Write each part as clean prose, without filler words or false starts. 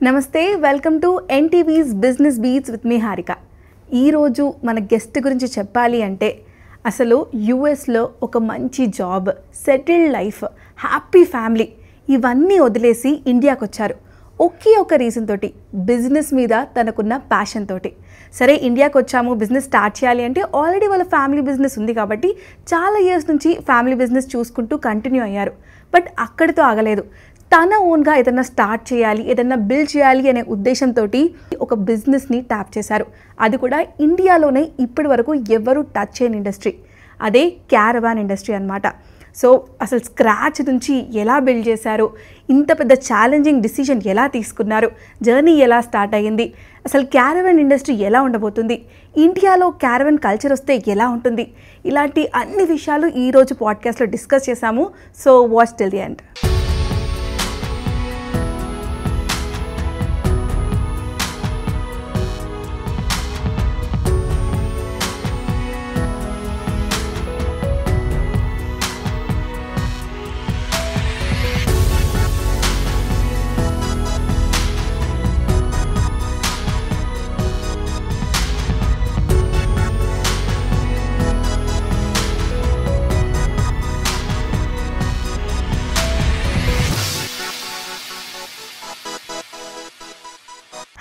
నమస్తే, welcome to NTV's business beats with me Harika. ఈరోజు మన గెస్ట్ గురించి చెప్పాలి అంటే అసలు యూఎస్లో ఒక మంచి job, settled life, happy family ఇవన్నీ వదిలేసి ఇండియాకి వచ్చారు. ఒకే ఒక రీజన్ తోటి, బిజినెస్ మీద తనకున్న ప్యాషన్ తోటి. సరే ఇండియాకి వచ్చాము, బిజినెస్ స్టార్ట్ చేయాలి అంటే ఆల్రెడీ వాళ్ళ ఫ్యామిలీ బిజినెస్ ఉంది కాబట్టి చాలా ఇయర్స్ నుంచి ఫ్యామిలీ బిజినెస్ చూసుకుంటూ కంటిన్యూ అయ్యారు. బట్ అక్కడితో ఆగలేదు. తన ఓన్గా ఏదైనా స్టార్ట్ చేయాలి, ఏదైనా బిల్డ్ చేయాలి అనే ఉద్దేశంతో ఒక బిజినెస్ని ట్యాప్ చేశారు. అది కూడా ఇండియాలోనే ఇప్పటి వరకు ఎవరు టచ్ చేయని ఇండస్ట్రీ, అదే క్యారవాన్ ఇండస్ట్రీ అన్నమాట. సో అసలు స్క్రాచ్ నుంచి ఎలా బిల్డ్ చేశారు, ఇంత పెద్ద ఛాలెంజింగ్ డిసిషన్ ఎలా తీసుకున్నారు, జర్నీ ఎలా స్టార్ట్ అయ్యింది, అసలు క్యారవాన్ ఇండస్ట్రీ ఎలా ఉండబోతుంది, ఇండియాలో క్యారవాన్ కల్చర్ వస్తే ఎలా ఉంటుంది, ఇలాంటి అన్ని విషయాలు ఈరోజు పాడ్కాస్ట్లో డిస్కస్ చేశాము. So watch till the end.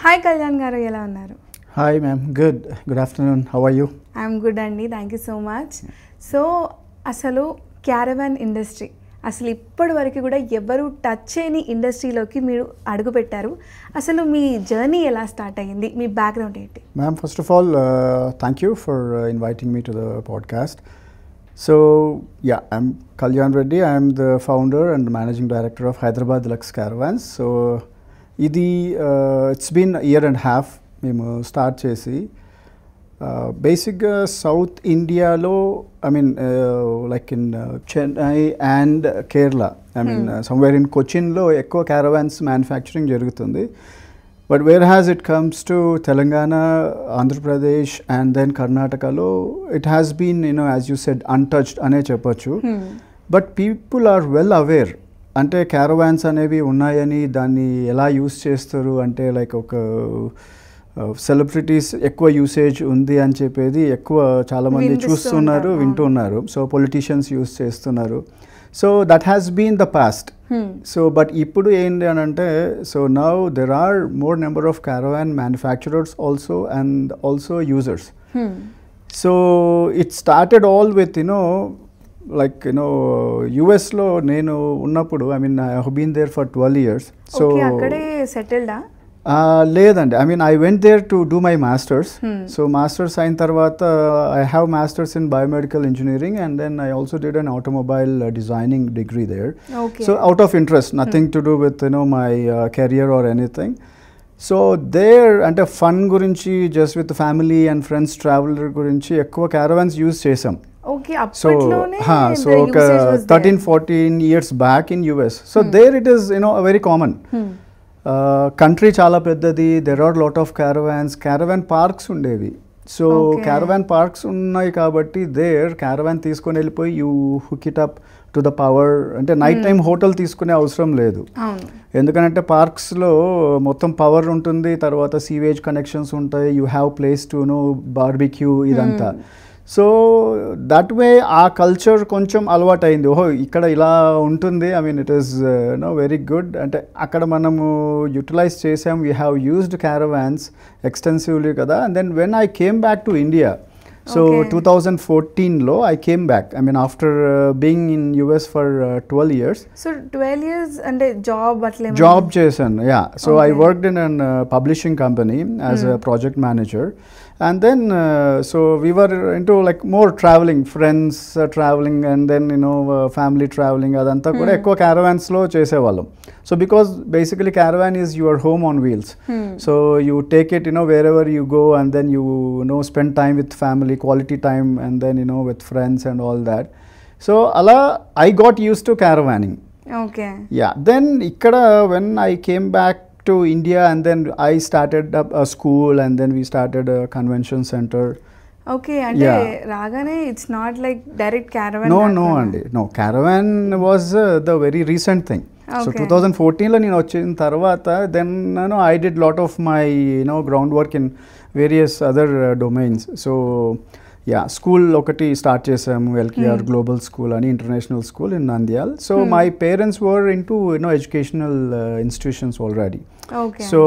Hi Kalyan garu, ఎలా ఉన్నారు? Hi ma'am, good afternoon, how are you? I'm good అండి, thank you so much. So అసలు క్యారవాన్ ఇండస్ట్రీ అసలు ఇప్పటి వరకు కూడా ఎవరు టచ్ చేయని ఇండస్ట్రీలోకి మీరు అడుగుపెట్టారు. అసలు మీ జర్నీ ఎలా స్టార్ట్ అయ్యింది, మీ బ్యాక్గ్రౌండ్ ఏంటి? Ma'am, first of all thank you for inviting me to the podcast. So yeah, I'm Kalyan Reddy. I'm the founder and managing director of Hyderabad lux caravans. So ఇది it's been year and half మేము start చేసి. బేసిక్గా south ఇండియాలో I mean like in Chennai and Kerala, I mean somewhere in కొచ్చిన్లో ఎక్కువ caravans manufacturing జరుగుతుంది. But whereas it comes to Telangana, Andhra Pradesh and then కర్ణాటకలో it has been as you said untouched అనే చెప్పొచ్చు. But people are well aware, అంటే caravans అనేవి ఉన్నాయని, దాన్ని ఎలా యూస్ చేస్తారు అంటే లైక్ ఒక సెలబ్రిటీస్ ఎక్కువ యూసేజ్ ఉంది అని చెప్పేది ఎక్కువ చాలామంది చూస్తున్నారు, వింటున్నారు. సో పొలిటీషియన్స్ యూస్ చేస్తున్నారు. So that has been the past. So but ఇప్పుడు ఏంటి అని అంటే, so now there are more number of caravan manufacturers also and also users. So it started all with like యుఎస్లో నేను ఉన్నప్పుడు, I mean I have been there for 12 years. So అక్కడే సెటిల్డా? లేదండి, I mean I went there to do my masters. So masters అయిన తర్వాత I have masters in biomedical engineering and then I also did an automobile designing degree there. So out of interest, nothing to do with my career or anything. So there అంటే fun గురించి, just with family and friends traveller గురించి ఎక్కువ caravans use చేసాం. So ఒక 13-14 years back in US. So there it is very common. Country చాలా పెద్దది, there are lot of caravan parks ఉండేవి. So caravan parks ఉన్నాయి కాబట్టి దేర్ క్యారవాన్ తీసుకొని వెళ్ళిపోయి you hook it up to the power. అంటే నైట్ టైం హోటల్ తీసుకునే అవసరం లేదు, ఎందుకంటే పార్క్స్లో మొత్తం పవర్ ఉంటుంది, తర్వాత సీవేజ్ కనెక్షన్స్ ఉంటాయి, you have place to barbecue ఇదంతా. సో దట్ వే ఆ కల్చర్ కొంచెం అలవాటు అయింది. ఓహో ఇక్కడ ఇలా ఉంటుంది, I mean it is very good. అంటే అక్కడ మనము యూటిలైజ్ చేసాం, we have used caravans extensively కదా. And then when I came back to India, so 2014లో I came back, I mean after being in US for 12 years. So 12 years అంటే job చేశాను. Yeah, so I worked in an publishing company as a project manager. And then so we were into like more traveling, friends traveling and then family traveling, adantha kuda ekko caravans lo chesevallam. So because basically caravan is your home on wheels. So you take it wherever you go and then you spend time with family, quality time, and then with friends and all that. So ala I got used to caravanning. Okay. Yeah, then ikkada when I came back to India and then I started up a school and then we started a convention center. Okay, and Ragane, it's not like direct caravan. No, Andy. No, caravan was the very recent thing. So 2014లో నేను వచ్చిన తర్వాత then I did lot of my ground work in various other domains. So yeah, school ఒకటి start చేసాము, LKR global school అని, international school in Nandyal. So my parents were into educational institutions already. So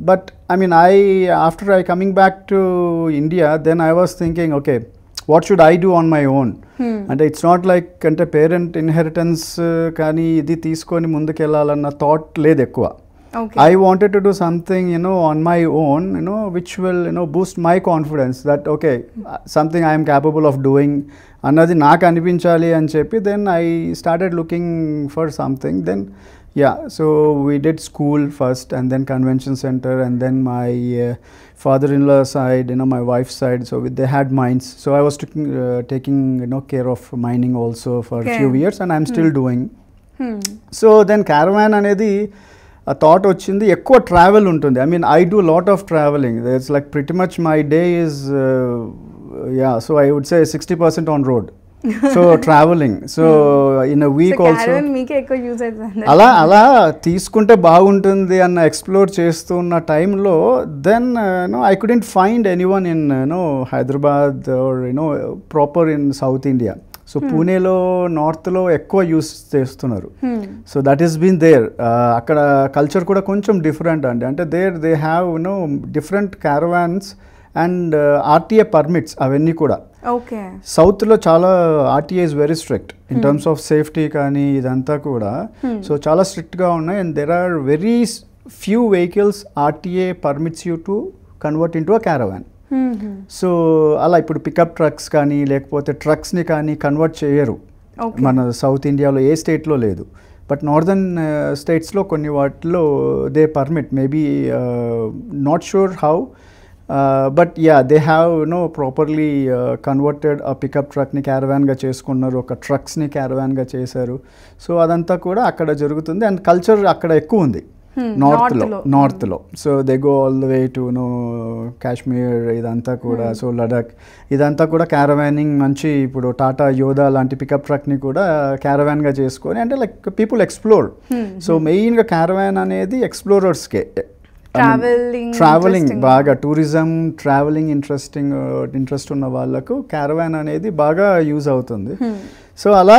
but I mean, after I coming back to India, then I was thinking, okay, what should I do on my own? And it's not like ante parent inheritance కానీ ఇది తీసుకొని ముందుకెళ్ళాలన్న thought లేదు ఎక్కువ. I wanted to do something on my own, which will boost my confidence that okay, something I am capable of doing అన్నది నాకు అనిపించాలి అని చెప్పి then I started looking for something. Then yeah, so we did school first and then convention center, and then my father-in-law side, my wife's side, so they had mines, so I was taking care of mining also for a few years, and I'm still doing. So then caravan anedi a thought వచ్చింది. ఎక్కువ travel ఉంటుంది. I mean, I do a lot of traveling. It's like pretty much my day is yeah, so I would say 60% on road. So traveling, so in a week also caravan మీకే ఎక్కువ use అవుతుంది. అలా తీసుకుంటే బాగుంటుంది అన్న explore చేస్తున్న టైంలో then I couldn't find anyone in Hyderabad or proper in south India. So పూణేలో నార్త్లో ఎక్కువ యూస్ చేస్తున్నారు. So that is been there. అక్కడ కల్చర్ కూడా కొంచెం డిఫరెంట్ అండి. అంటే they have different caravans and RTA permits అవన్నీ కూడా. ఓకే, సౌత్లో చాలా RTA is very strict in terms of safety కానీ ఇదంతా కూడా. సో చాలా స్ట్రిక్ట్గా ఉన్నాయి. And there are very few vehicles RTA permits you to convert into a caravan. So అలా ఇప్పుడు పికప్ ట్రక్స్ కానీ లేకపోతే ట్రక్స్ని కానీ కన్వర్ట్ చేయరు మన సౌత్ ఇండియాలో, ఏ స్టేట్లో లేదు. బట్ నార్దర్న్ స్టేట్స్లో కొన్ని వాటిలో they permit, maybe not sure how. But yeah, they have properly converted ఆ పికప్ ట్రక్ని క్యారవాన్గా చేసుకున్నారు, ఒక ట్రక్స్ని క్యారవాన్గా చేశారు. సో అదంతా కూడా అక్కడ జరుగుతుంది. అండ్ కల్చర్ అక్కడ ఎక్కువ ఉంది నార్త్లో. So they go all the way to Kashmir ఇదంతా కూడా. సో లడాక్ ఇదంతా కూడా క్యారవానింగ్ మంచి. ఇప్పుడు టాటా యోధా లాంటి పికప్ ట్రక్ని కూడా క్యారవాన్గా చేసుకొని అంటే లైక్ పీపుల్ ఎక్స్ప్లోర్. సో మెయిన్గా క్యారవాన్ అనేది ఎక్స్ప్లోరర్స్కే, ట్రావెలింగ్ బాగా, టూరిజం ట్రావెలింగ్ ఇంట్రెస్ట్ ఉన్న వాళ్ళకు క్యారవాన్ అనేది బాగా యూజ్ అవుతుంది. సో అలా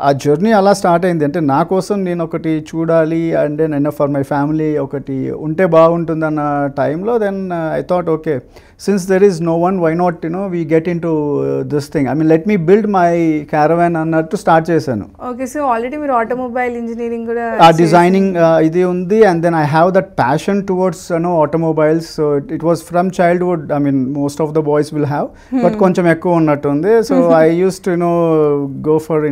ఆ జర్నీ అలా స్టార్ట్ అయింది. అంటే నా కోసం నేను ఒకటి చూడాలి and then for my family ఒకటి ఉంటే బాగుంటుంది అన్న టైంలో then I thought okay, since there is no one, why not we get in to this thing. I mean let me build my caravan అన్నట్టు స్టార్ట్ చేశాను. ఓకే, సో ఆల్రెడీ మీరు automobile engineering కూడా, ఆ డిజైనింగ్ ఇది ఉంది. And then I have that passion towards automobiles. So it was from childhood. I mean most of the boys will have, but కొంచెం ఎక్కువ ఉన్నట్టుంది. So I use to go for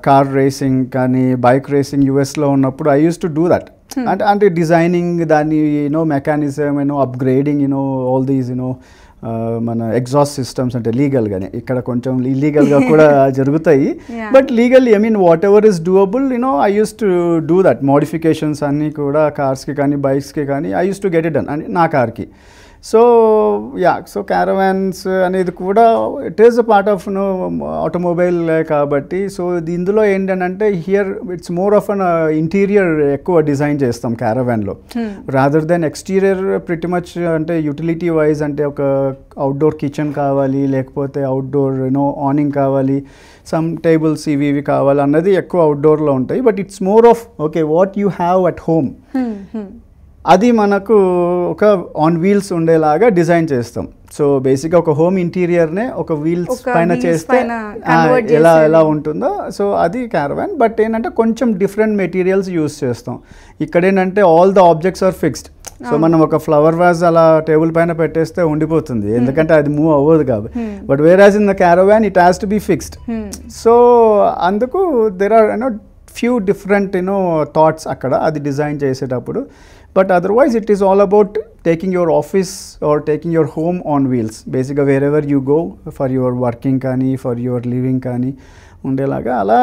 car racing కానీ bike racing యూఎస్లో ఉన్నప్పుడు I use to do that. అంటే designing దాన్ని mechanism upgrading all these మన exhaust systems. అంటే లీగల్గానే, ఇక్కడ కొంచెం ఇల్లీగల్గా కూడా జరుగుతాయి. But legally I mean what ever is doable I use to do that. Modifications అన్నీ కూడా కార్స్కి కానీ బైక్స్కి కానీ I use to get it done, అంటే నా కార్కి. సో యా, సో క్యారవాన్స్ అనేది కూడా it is a part of automobile కాబట్టి. సో ఇందులో ఏంటంటే here it's more of an interior ఎక్కువ డిజైన్ చేస్తాం క్యారవాన్లో, rather than exterior pretty much. అంటే యూటిలిటీ వైజ్ అంటే ఒక అవుట్డోర్ కిచెన్ కావాలి, లేకపోతే అవుట్డోర్ ఆనింగ్ కావాలి, సమ్ టేబుల్స్ ఇవి కావాలి అన్నది ఎక్కువ అవుట్డోర్లో ఉంటాయి. But it's more of okay what you have at home, అది మనకు ఒక ఆన్ వీల్స్ ఉండేలాగా డిజైన్ చేస్తాం. సో బేసిక్గా ఒక హోమ్ ఇంటీరియర్నే ఒక వీల్స్ పైన చేస్తే ఎలా ఉంటుందో, సో అది క్యారవాన్. బట్ ఏంటంటే కొంచెం డిఫరెంట్ మెటీరియల్స్ యూస్ చేస్తాం. ఇక్కడ ఏంటంటే all the objects are fixed. So మనం ఒక ఫ్లవర్ వాజ్ అలా టేబుల్ పైన పెట్టేస్తే ఉండిపోతుంది, ఎందుకంటే అది మూవ్ అవ్వదు కాబట్టి. But whereas in the caravan it has to be fixed. So అందుకు there are few different thoughts అక్కడ అది డిజైన్ చేసేటప్పుడు. But otherwise it is all about taking your office or taking your home on wheels. Basically wherever you go for your working kani, for your living kani undelaga ala.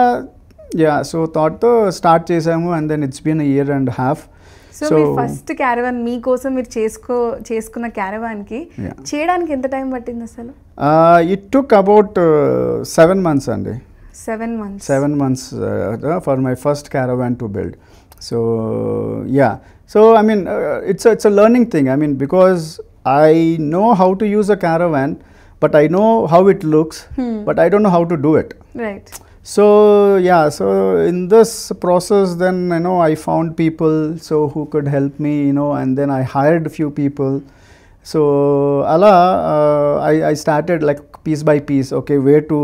Yeah, so thought to start chesamu and then it's been a year and a half. So me first caravan మీకోసం మీరు చేసుకున్న క్యారవాన్కి చేయడానికి ఎంత time పట్టింది అసలు? It took about 7 months అండి. 7 months. 7 months for my first caravan to build. So yeah, so I mean it's a learning thing. I mean, because I know how to use a caravan, but I know how it looks, but I don't know how to do it. Right. So yeah, so in this process then I found people who could help me, and then I hired a few people. So ala I started like piece by piece, okay, where to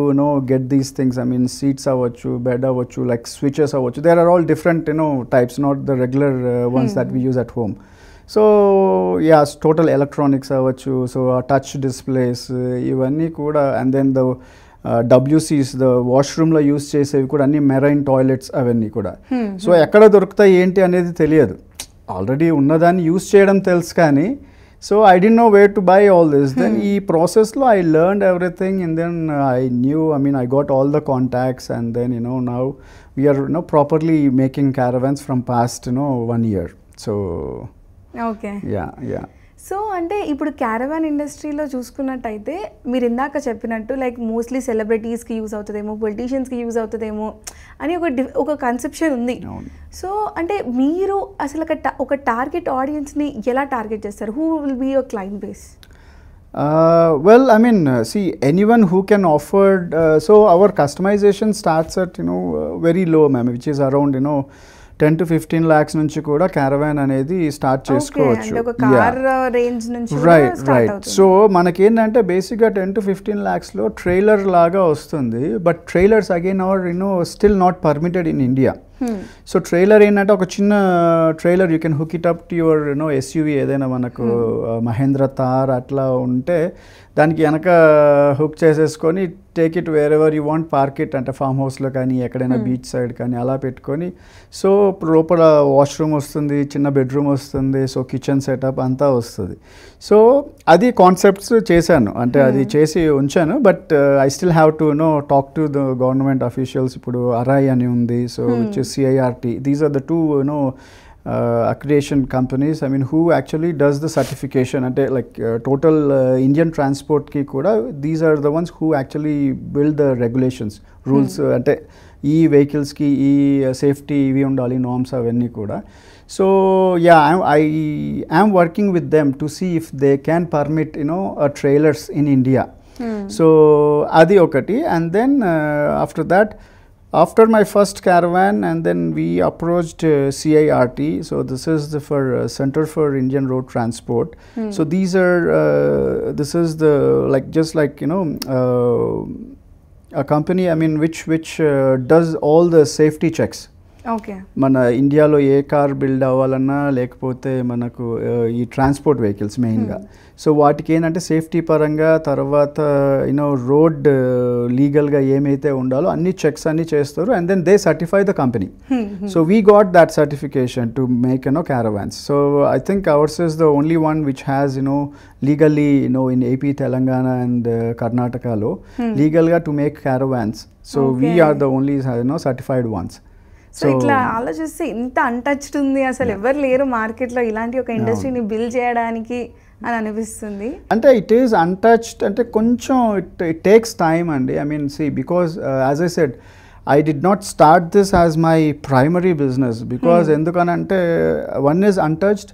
get these things. I mean, seats avvachu, bed avvachu, like switches avvachu, there are all different types, not the regular ones that we use at home. So yeah, total electronics avvachu, so touch displays ivanni kuda, and then the WCs, the washroom లో use చేసేవి కూడా అన్ని marine toilets అవన్నీ కూడా. So ఎక్కడ దొరుకుతాయి ఏంటి అనేది తెలియదు, ఆల్రెడీ ఉన్నదాన్ని యూస్ చేయడం తెలుసు కానీ. So I don't know where to buy all this. Then ఈ ప్రాసెస్లో I learned everything, and then I knew, I mean I got all the contacts, and then now we're properly making caravans from past 1 year. So okay. Yeah. So అంటే ఇప్పుడు caravan ఇండస్ట్రీలో చూసుకున్నట్టయితే మీరు ఇందాక చెప్పినట్టు like mostly సెలబ్రిటీస్కి use అవుతుందేమో, పొలిటీషియన్స్కి use అవుతుందేమో అని ఒక కన్సెప్షన్ ఉంది. సో అంటే మీరు అసలు ఒక టార్గెట్ ఆడియన్స్ని ఎలా టార్గెట్ చేస్తారు? Who will be your client base? Well, I mean, see, anyone who can afford, so our customization starts at very low, ma'am, which is around 10 to 15 lakhs నుంచి కూడా క్యారవాన్ అనేది స్టార్ట్ చేసుకోవచ్చు. Right. So మనకేంటంటే బేసిక్గా 10 to 15 lakhsలో trailer లాగా వస్తుంది, but trailers again are still not permitted in India. So trailer ఏంటంటే ఒక చిన్న trailer, you can hook it up to your SUV, ఏదైనా మనకు మహేంద్ర థార్ అట్లా ఉంటే దానికి వెనక హుక్ చేసేసుకొని take it where ever you want, park it, అంటే ఫామ్ హౌస్లో కానీ ఎక్కడైనా బీచ్ సైడ్ కానీ అలా పెట్టుకొని. సో లోపల వాష్రూమ్ వస్తుంది, చిన్న బెడ్రూమ్ వస్తుంది, సో కిచెన్ సెటప్ అంతా వస్తుంది. సో అది కాన్సెప్ట్స్ చేశాను, అంటే అది చేసి ఉంచాను, but I still have to talk to the government officials. ఇప్పుడు అరై అని ఉంది, so which is CIRT. These are the two accreditation companies, I mean, who actually does the certification, and like total Indian transport ki kuda, these are the ones who actually build the regulations, rules, ante ee vehicles ki ee safety ivi undali norms avanni kuda. So yeah, I am working with them to see if they can permit trailers in India. So adi okati, and then after that, after my first caravan, and then we approached CIRT. So this is the Center for Indian Road Transport. So these are this is the just like a company, I mean, which does all the safety checks. Okay. మన ఇండియాలో ఏ car build అవ్వాలన్నా లేకపోతే మనకు ఈ transport vehicles మెయిన్గా, so వాటికి ఏంటంటే safety పరంగా, తర్వాత రోడ్ లీగల్గా ఏమైతే ఉండాలో అన్ని చెక్స్ అన్ని చేస్తారు, and then they certify the company. So we got that certification to make caravans. So I think ours is the only one which has legally in AP, Telangana and Karnataka lo legally to make caravans. So we are the only certified ones. So ఇట్లా ఆలోచిస్తే ఇంత untouched ఉంది, అసలు ఎవరు లేరు మార్కెట్లో ఇలాంటి ఒక ఇండస్ట్రీని బిల్డ్ చేయడానికి అని అనిపిస్తుంది. అంటే ఇట్ ఈస్ అన్టచ్డ్ అంటే కొంచెం ఇట్ టేక్స్ టైమ్ అండి. I mean see, because as I said, I did not start this as my primary business, because ఎందుకనంటే one is untouched,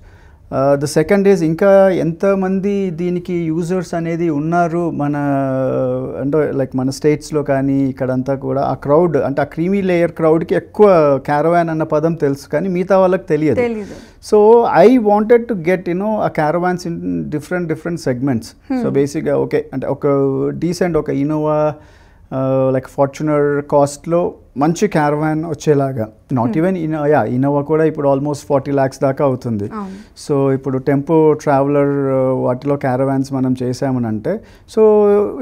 the second is ఇంకా ఎంతమంది దీనికి యూజర్స్ అనేది ఉన్నారు మన అంటే లైక్ మన స్టేట్స్లో కానీ ఇక్కడంతా కూడా. ఆ క్రౌడ్ అంటే ఆ క్రీమీ లేయర్ క్రౌడ్కి ఎక్కువ క్యారవాన్ అన్న పదం తెలుసు, కానీ మిగతా వాళ్ళకి తెలియదు. So I wanted to get ఆ caravans in different segments. So బేసిక్గా ఓకే అంటే ఒక డీసెంట్ ఒక ఇన్నోవా లైక్ ఫార్చునర్ కాస్ట్లో మంచి క్యారవాన్ వచ్చేలాగా, నాట్ ఈవెన్ ఇన్నోవా కూడా ఇప్పుడు ఆల్మోస్ట్ 40 lakhs దాకా అవుతుంది. సో ఇప్పుడు టెంపో ట్రావెలర్ వాటిలో క్యారవాన్స్ మనం చేసామనంటే, so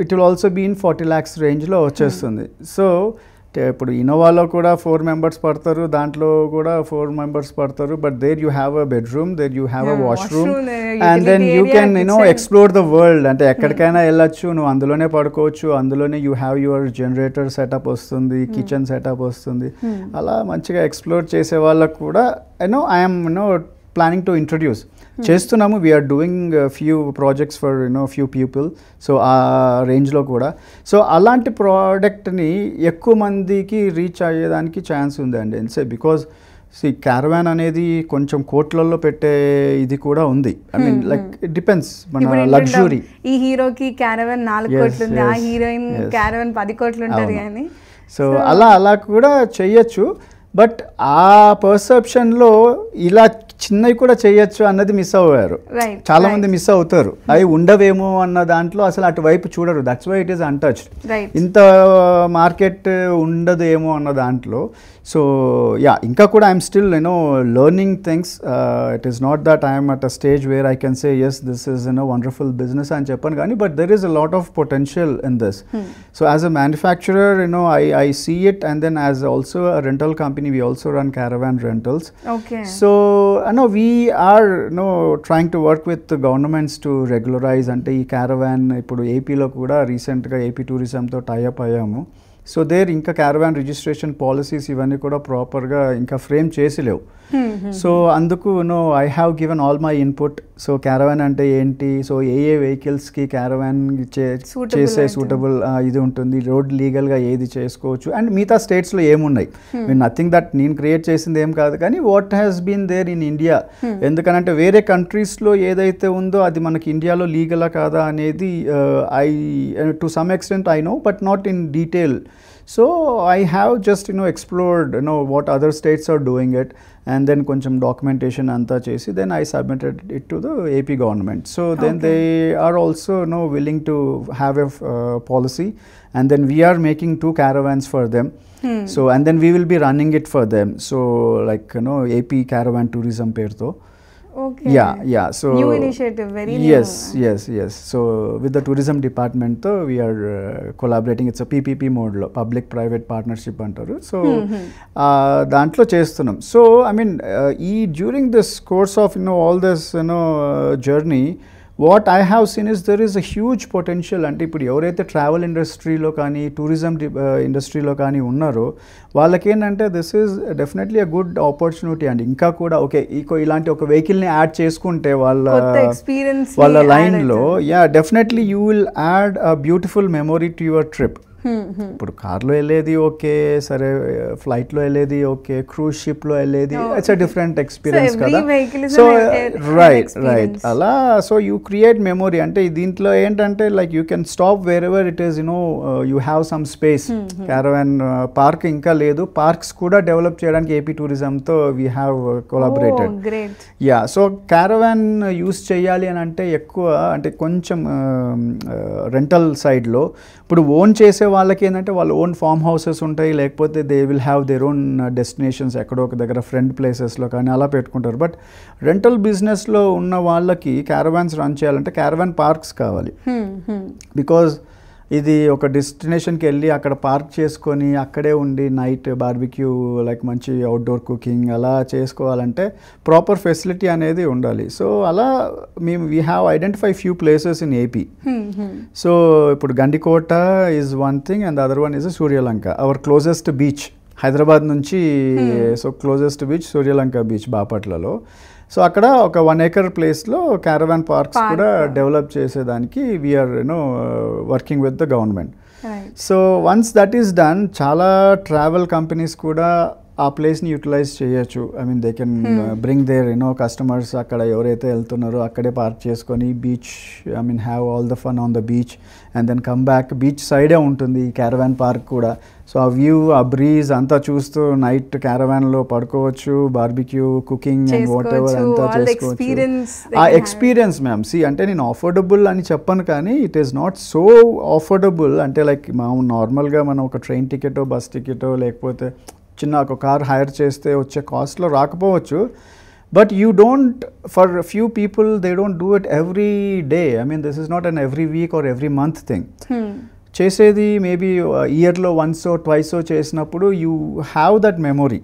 it will also be in 40 lakhs రేంజ్లో వచ్చేస్తుంది. సో ఇప్పుడు ఇన్నోవాలో కూడా 4 members పడతారు, దాంట్లో కూడా 4 members పడతారు, but there you have a bedroom, there you have a washroom, and then you can explore the world. అంటే ఎక్కడికైనా వెళ్ళొచ్చు, నువ్వు అందులోనే పడుకోవచ్చు, అందులోనే you have your generator setup వస్తుంది, కిచెన్ సెటప్ వస్తుంది. అలా మంచిగా ఎక్స్ప్లోర్ చేసే వాళ్ళకు కూడా ఐఎమ్ ప్లానింగ్ టు ఇంట్రడ్యూస్ చేస్తున్నాము. We're doing few projects for few people. So ఆ రేంజ్లో కూడా. సో అలాంటి ప్రోడక్ట్ని ఎక్కువ మందికి రీచ్ అయ్యేదానికి ఛాన్స్ ఉందండి. అండ్ బికాజ్ క్యారవాన్ అనేది కొంచెం కోట్లలో పెట్టే ఇది కూడా ఉంది. I mean like it depends మన లగ్జరీ. ఈ హీరోకి క్యారవాన్ 4 కోట్లు ఉంది, ఆ హీరోయిన్ క్యారవాన్ 10 కోట్లు ఉంటుంది అని. సో అలా కూడా చెయ్యొచ్చు. బట్ ఆ పర్సెప్షన్లో ఇలా చిన్నవి కూడా చేయొచ్చు అన్నది మిస్ అయ్యారు. చాలా మంది మిస్ అవుతారు. అవి ఉండవేమో అన్న దాంట్లో అసలు అటువైపు చూడరు. That's why it is untouched. ఇంత మార్కెట్ ఉండదు ఏమో అన్న దాంట్లో. సో యా, ఇంకా కూడా I'm still learning things. It is not that I'm at a stage where I can say yes this is wonderful business అని చెప్పాను కానీ, but there is a lot of potential in this. So as a manufacturer I see it, and then as also a rental company we also run caravan rentals. Okay. So we are trying to work with the governments to regularize ante ee caravan ippudu AP lo kuda recent ga AP tourism tho tie up ayyamu. So there ఇంకా caravan registration policies ఇవన్నీ కూడా ప్రాపర్గా ఇంకా frame చేసిలేవు. సో అందుకు I have given all my input. So caravan అంటే ఏంటి, సో ఏ వెహికల్స్కి క్యారవాన్ చేసే సూటబుల్ ఇది ఉంటుంది, రోడ్ లీగల్గా ఏది చేసుకోవచ్చు, అండ్ మిగతా స్టేట్స్లో ఏమున్నాయి. నథింగ్ దట్ నేను క్రియేట్ చేసింది ఏం కాదు కానీ what has been there in India. ఎందుకనంటే వేరే కంట్రీస్లో ఏదైతే ఉందో అది మనకి ఇండియాలో లీగలా కాదా అనేది I to some extent I know, but not in detail. So I have just explored what other states are doing it, and then koncham documentation anta chesi then I submitted it to the AP government. So then they are also willing to have a policy, and then we are making 2 caravans for them. So and then we will be running it for them. So like AP caravan tourism perto. Okay. Yeah. So new initiative, very new. Yes. So with the tourism department though we are collaborating. It's a PPP mode lo, public private partnership antaru. So dantlo chestunam. So I mean during this course of all this journey, what I have seen is there is a huge potential. అంటే ఇప్పుడు ఎవరైతే travel ఇండస్ట్రీలో కానీ tourism ఇండస్ట్రీలో కానీ ఉన్నారో వాళ్ళకి ఏంటంటే this is definitely a good opportunity అండి. ఇంకా కూడా ఓకే ఇలాంటి ఒక వెహికల్ని యాడ్ చేసుకుంటే వాళ్ళ లైన్లో definitely you will add a beautiful memory to your trip. ఇప్పుడు కార్లో వెళ్ళేది ఓకే, సరే ఫ్లైట్లో వెళ్ళేది ఓకే, క్రూజ్ షిప్లో వెళ్ళేది ఇట్స్ అ డిఫరెంట్ ఎక్స్పీరియన్స్ కదా. సో రైట్ అలా సో యూ క్రియేట్ మెమొరీ. అంటే దీంట్లో ఏంటంటే like you can stop wherever it is you have some space. Caravan park ఇంకా లేదు, పార్క్స్ కూడా డెవలప్ చేయడానికి ఏపీ టూరిజంతో we have collaborated. So caravan use చేయాలి అని అంటే ఎక్కువ అంటే కొంచెం రెంటల్ సైడ్లో ఇప్పుడు ఓన్ చేసే వాళ్ళకి ఏంటంటే వాళ్ళ ఓన్ ఫామ్ హౌసెస్ ఉంటాయి, లేకపోతే they will have their own destinations ఎక్కడో ఒక దగ్గర ఫ్రెండ్ ప్లేసెస్లో కానీ అలా పెట్టుకుంటారు. బట్ రెంటల్ బిజినెస్లో ఉన్న వాళ్ళకి క్యారవాన్స్ రన్ చేయాలంటే క్యారవాన్ పార్క్స్ కావాలి. బికాజ్ ఇది ఒక డెస్టినేషన్కి వెళ్ళి అక్కడ పార్క్ చేసుకొని అక్కడే ఉండి నైట్ బార్బిక్యూ లైక్ మంచి అవుట్డోర్ కుకింగ్ అలా చేసుకోవాలంటే ప్రాపర్ ఫెసిలిటీ అనేది ఉండాలి. సో అలా we have identify few places in AP. So ఇప్పుడు Gandikota is one thing and other one is Suryalanka, our closest beach. Hyderabad నుంచి so closest beach Suryalanka beach బాపట్లలో. సో అక్కడ ఒక 1 acre ప్లేస్లో క్యారవాన్ పార్క్స్ కూడా డెవలప్ చేసేదానికి we're working with the government. So once that is done చాలా travel companies కూడా ఆ ప్లేస్ని యూటిలైజ్ చేయొచ్చు. I mean they can bring their customers అక్కడ ఎవరైతే వెళ్తున్నారో అక్కడే పార్క్ చేసుకొని beach I mean have all the fun on the beach and then come back. Beach సైడే ఉంటుంది క్యారవాన్ పార్క్ కూడా. సో ఆ వ్యూ ఆ బ్రీజ్ అంతా చూస్తూ నైట్ క్యారవాన్లో పడుకోవచ్చు, barbecue cooking and what ever అంతా చేసుకోవచ్చు. ఆ ఎక్స్పీరియన్స్ మ్యామ్ అంటే నేను అఫోర్డబుల్ అని చెప్పను కానీ it is not so affordable. అంటే లైక్ నార్మల్గా మనం ఒక ట్రైన్ టికెటో బస్ టికెటో లేకపోతే చిన్న ఒక కార్ హైర్ చేస్తే వచ్చే కాస్ట్లో రాకపోవచ్చు. But you don't for few people they don't do it every day. I mean this is not an every week or every month thing. చేసేది మేబీ ఇయర్లో వన్సో ట్వైసో చేసినప్పుడు you have that memory.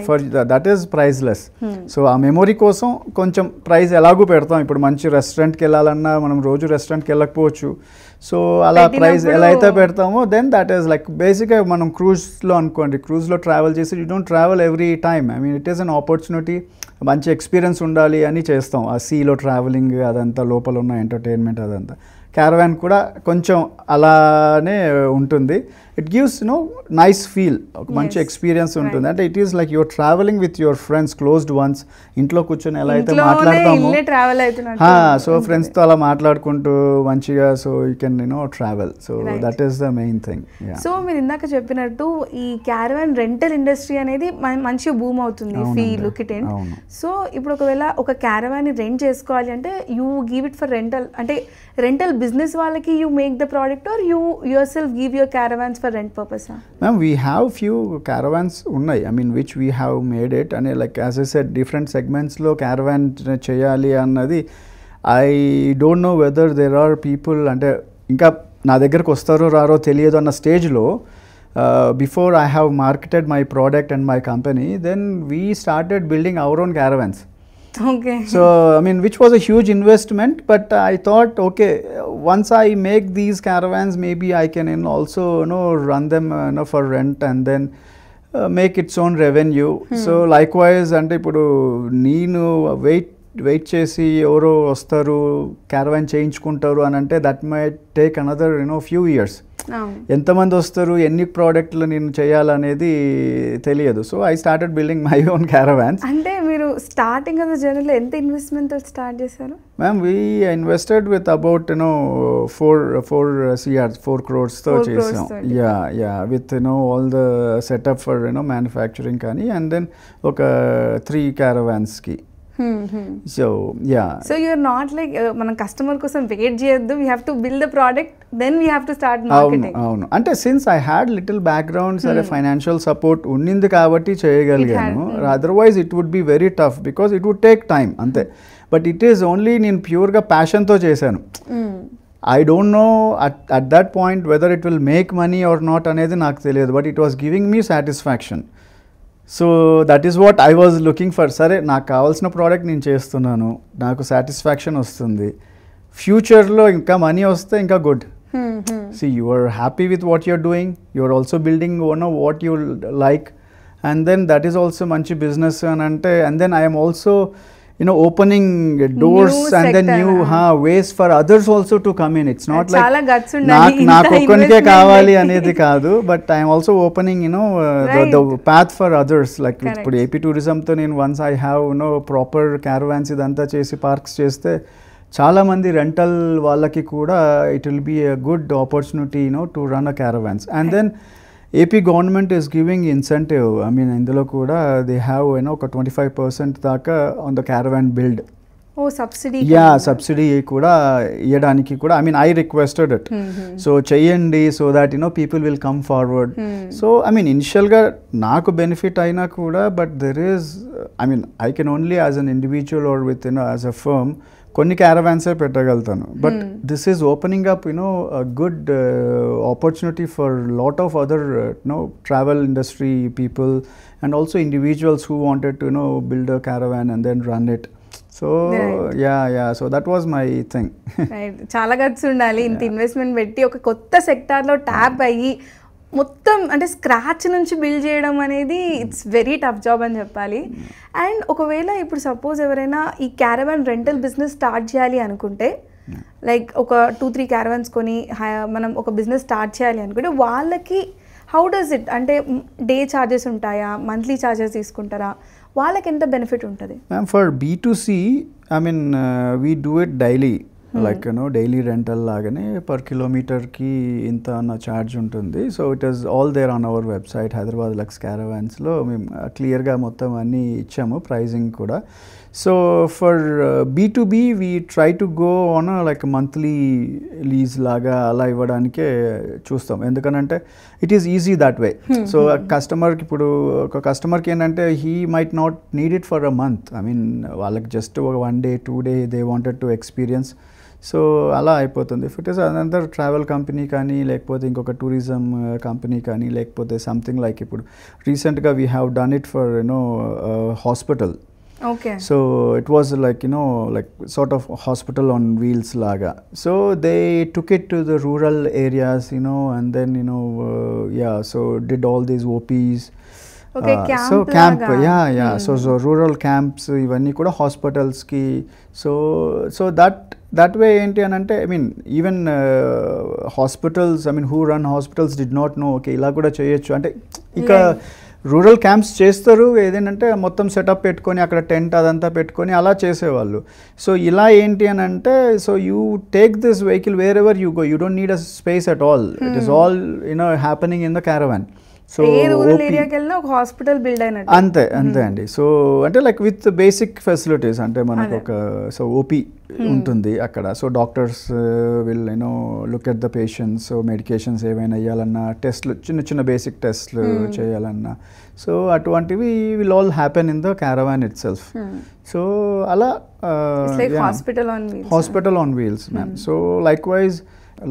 For that is priceless. So ఆ memory కోసం కొంచెం price ఎలాగూ పెడతాం. ఇప్పుడు మంచి రెస్టారెంట్కి వెళ్ళాలన్నా మనం రోజు రెస్టారెంట్కి వెళ్ళకపోవచ్చు. సో అలా ప్రైస్ ఎలా అయితే పెడతామో దెన్ దట్ ఈస్ లైక్ బేసిక్గా మనం క్రూజ్లో అనుకోండి, క్రూజ్లో ట్రావెల్ చేసి you don't travel every time. I mean it is an opportunity, మంచి ఎక్స్పీరియన్స్ ఉండాలి అని చేస్తాం. ఆ సీలో ట్రావెలింగ్ అదంతా, లోపల ఉన్న ఎంటర్టైన్మెంట్ అదంతా. క్యారవాన్ కూడా కొంచెం అలానే ఉంటుంది. ఇట్ గివ్స్ నైస్ ఫీల్, ఒక మంచి ఎక్స్పీరియన్స్ ఉంటుంది. అంటే it is like your travelling with your friends, closed once. ఇంట్లో కూర్చొని ఎలా అయితే మాట్లాడతామో, సో ఫ్రెండ్స్తో అలా మాట్లాడుకుంటూ మంచిగా, so you can travel. So that is the main thing. So మీరు ఇందాక చెప్పినట్టు ఈ క్యారవాన్ రెంటల్ ఇండస్ట్రీ అనేది మంచిగా బూమ్ అవుతుంది. Look it in. సో ఇప్పుడు ఒకవేళ ఒక క్యారవాన్ ని రెంట్ చేసుకోవాలి అంటే you give it for rental, అంటే రెంటల్ బిజినెస్ వాళ్ళకి you make the product or you yourself give your caravans for rent purpose? Ma'am we have few caravans ఉన్నాయి, I mean which we have made it. అని like as I said different సెగ్మెంట్స్లో caravan చేయాలి అన్నది I don't know whether there are people, అంటే ఇంకా నా దగ్గరకు వస్తారో రారో తెలియదు అన్న స్టేజ్లో before I have marketed my product and my company, then we started building our own caravans. Okay. So I mean, which was a huge investment, but I thought, okay, once I make these caravans, maybe I can also run them for rent and then make its own revenue. So likewise, అంటే ఇప్పుడు నేను wait చేసి ఎవరో వస్తారు caravan చేయించుకుంటారు అని అంటే that might take another few years. ఎంతమంది వస్తారు, ఎన్ని ప్రోడక్ట్లు నేను చేయాలనేది తెలియదు. So I started building my own caravans. అంటే మీరు స్టార్టింగ్ ఆఫ్ ద జర్నీలో ఎంత ఇన్వెస్ట్మెంట్ తో స్టార్ట్ చేశారు? Ma'am we invested with about 4 crores తో చేసాం. Yeah with all the setup for manufacturing కానీ, అండ్ దెన్ ఒక 3 caravans కి. So yeah. So you're not like మనం కస్టమర్ కోసం వెయిట్ చేయొద్దు, we have to build the product, then we have to start marketing. అవును, అంటే since I had little background, సరే financial support ఉండింది కాబట్టి చేయగలిగాను. Otherwise it would be very tough because it would take time అంతే. But it is only నేను ప్యూర్గా ప్యాషన్తో చేశాను. I don't know at that point whether it will make money or not అనేది నాకు తెలియదు, but it was giving me satisfaction. So that is what I was looking for. సరే నాకు కావాల్సిన ప్రోడక్ట్ నేను చేస్తున్నాను, నాకు సాటిస్ఫాక్షన్ వస్తుంది, ఫ్యూచర్లో ఇంకా మనీ వస్తే ఇంకా good. See, you are happy with what you're doing, you are also building what you like, and then that is also manchi business ante, and then I am also opening doors new and then new ways for others also to come in. It's not like నాకు ఒక్కనికే కావాలి అనేది కాదు, but I am also opening the path for others. Like ఇప్పుడు AP tourism తో నేను once I have proper caravans ఇదంతా చేసి parks చేస్తే చాలా మంది రెంటల్ వాళ్ళకి కూడా it will be a good opportunity to run a caravans. And then AP government is giving incentive. I mean ఇందులో కూడా they have ఒక 25% దాకా on the caravan build. Oh, subsidy. Yeah, subsidy కూడా ఇవ్వడానికి కూడా I mean I requested it. So చేయండి so that people will come forward. So I mean initial గా నాకు బెనిఫిట్ అయినా కూడా, but there is I mean I can only as an individual or with as a firm కొన్ని క్యారవాన్సే పెట్టగలుగుతాను. But this is opening up good opportunity for lot of other travel industry people and also individuals who wanted to build a caravan and then run it. So so that was my thing. చాలా guts ఉండాలి, ఇంత investment పెట్టి ఒక కొత్త సెక్టార్లో tap అయ్యి మొత్తం అంటే స్క్రాచ్ నుంచి బిల్డ్ చేయడం అనేది ఇట్స్ వెరీ టఫ్ జాబ్ అని చెప్పాలి. అండ్ ఒకవేళ ఇప్పుడు సపోజ్ ఎవరైనా ఈ క్యారవాన్ రెంటల్ బిజినెస్ స్టార్ట్ చేయాలి అనుకుంటే, లైక్ ఒక 2-3 క్యారవాన్స్ కొని మనం ఒక బిజినెస్ స్టార్ట్ చేయాలి అనుకుంటే వాళ్ళకి హౌ డస్ ఇట్, అంటే డే ఛార్జెస్ ఉంటాయా, మంత్లీ ఛార్జెస్ తీసుకుంటారా, వాళ్ళకి ఎంత బెనిఫిట్ ఉంటుంది? For B2C I mean we do it daily, like daily rental లాగానే పర్ కిలోమీటర్కి ఇంత అన్న ఛార్జ్ ఉంటుంది. So it is all there on our website Hyderabad lux క్యారవాన్స్లో మేము క్లియర్గా మొత్తం అన్నీ ఇచ్చాము, ప్రైజింగ్ కూడా. So for B2B we try to go on like monthly lease లాగా అలా ఇవ్వడానికే చూస్తాం, ఎందుకనంటే it is easy that way. So కస్టమర్కి ఇప్పుడు ఒక కస్టమర్కి ఏంటంటే he might not need it for a month. I mean వాళ్ళకి జస్ట్ ఒక 1 day 2 day they wanted to experience. So అలా అయిపోతుంది. If it is another travel company కానీ లేకపోతే ఇంకొక టూరిజం కంపెనీ కానీ లేకపోతే సంథింగ్ లైక్ ఇప్పుడు రీసెంట్గా we have done it for hospital. Okay. So it was like like sort of hospital on wheels laga. So they took it to the rural areas, and then so did all these OPs. Okay, camp so camp laga. yeah so rural camps ivanni kuda hospitals ki so that way enti anante I mean even hospitals, I mean who run hospitals did not know okay ila kuda cheyochu ante ika rural camps చేస్తారు, ఏదేంటంటే మొత్తం setup పెట్టుకొని అక్కడ tent అదంతా పెట్టుకొని అలా చేసేవాళ్ళు. So ఇలా ఏంటి అని అంటే so you take this vehicle wear ever you go, you don't need a space at all, it is all happening in the caravan. So hospital build అయినట్టు అంతే అండి. సో అంటే లైక్ విత్ బేసిక్ ఫెసిలిటీస్, అంటే మనకు ఒక so OP ఉంటుంది అక్కడ. So doctors will look at the patients, so medications ఏమైనా ఇవ్వాలన్నా, టెస్ట్లు చిన్న బేసిక్ టెస్ట్లు చేయాలన్నా, సో అటువంటివి will all happen in the caravan itself. So అలా hospital on wheels ma'am. So likewise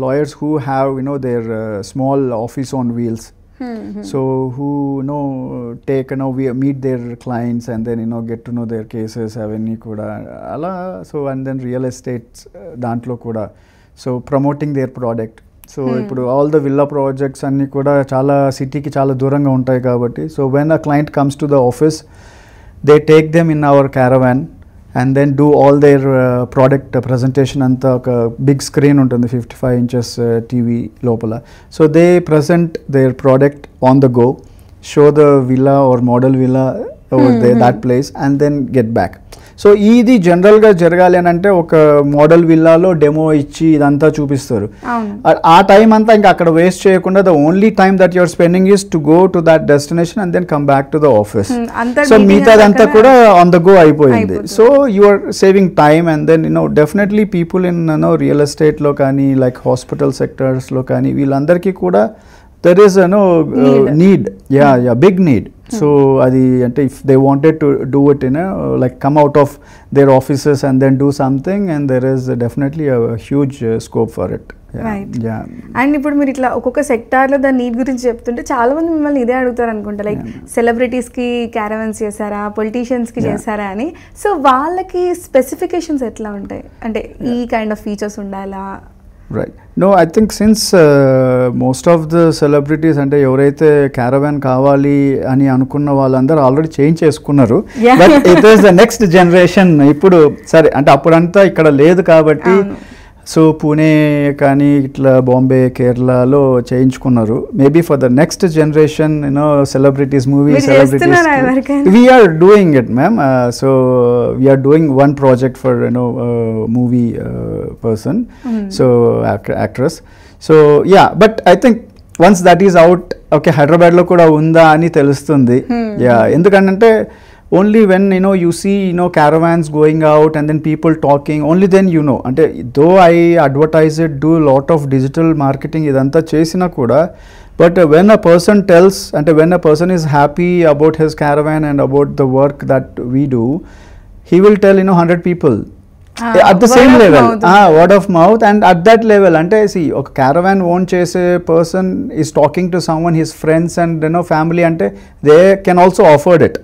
lawyers who have their small office on wheels, so who take we meet their clients and then get to know their cases avanni kuda ala. So and then real estate dantlo kuda so promoting their product. So ఇప్పుడు all the villa projects అన్నీ కూడా చాలా సిటీకి చాలా దూరంగా ఉంటాయి కాబట్టి, so when a client comes to the office they take them in our caravan and then do all their product presentation anta oka big screen untundi 55 inches TV lopala. So they present their product on the go, show the villa or model villa over there, that place, and then get back. So ఇది జనరల్గా జరగాలి అని అంటే ఒక model విల్లాలో demo ఇచ్చి ఇదంతా చూపిస్తారు. ఆ టైం అంతా ఇంకా అక్కడ వేస్ట్ చేయకుండా the only time that your spending is to go to that destination and then come back to the office. So మిగతాదంతా కూడా ఆన్ ద గో అయిపోయింది. So you are saving time and then definitely people in real ఎస్టేట్లో కానీ like hospital సెక్టర్స్లో కానీ వీళ్ళందరికీ కూడా there is need big need. So adi ante if they wanted to do it like come out of their offices and then do something, and there is definitely a huge scope for it. And ఇప్పుడు మీరు ఇట్లా ఒక్కొక్క సెక్టార్లో దాని need గురించి చెప్తుంటే చాలా మంది మిమ్మల్ని ఇదే అడుగుతారు అనుకుంటా, లైక్ సెలబ్రిటీస్కి క్యారవన్స్ చేశారా, పొలిటీషియన్స్కి చేశారా అని. సో వాళ్ళకి స్పెసిఫికేషన్స్ ఎట్లా ఉంటాయి, అంటే ఈ కైండ్ ఆఫ్ ఫీచర్స్ ఉండాలా? Right. No, I think since most of the celebrities అంటే ఎవరైతే క్యారవాన్ కావాలి అని అనుకున్న వాళ్ళందరూ ఆల్రెడీ చేంజ్ చేసుకున్నారు. But it is the next generation. ఇప్పుడు సరే అంటే అప్పుడంతా ఇక్కడ లేదు కాబట్టి సో పూణే కానీ ఇట్లా బాంబే కేరళలో చేయించుకున్నారు. Maybe for the next generation celebrities we are doing it ma'am. So we are doing one project for movie person, so actress. So yeah, but I think once that is out, okay, Hyderabad lo kuda unda ani telustundi. Endukante only when you see caravans going out and then people talking, only then ante though I advertise it, do a lot of digital marketing idantha chesina kuda, but when a person tells and when a person is happy about his caravan and about the work that we do, he will tell 100 people at the same level, word of mouth. And at that level ante see oka caravan own chese person is talking to someone, his friends and family, ante they can also afford it.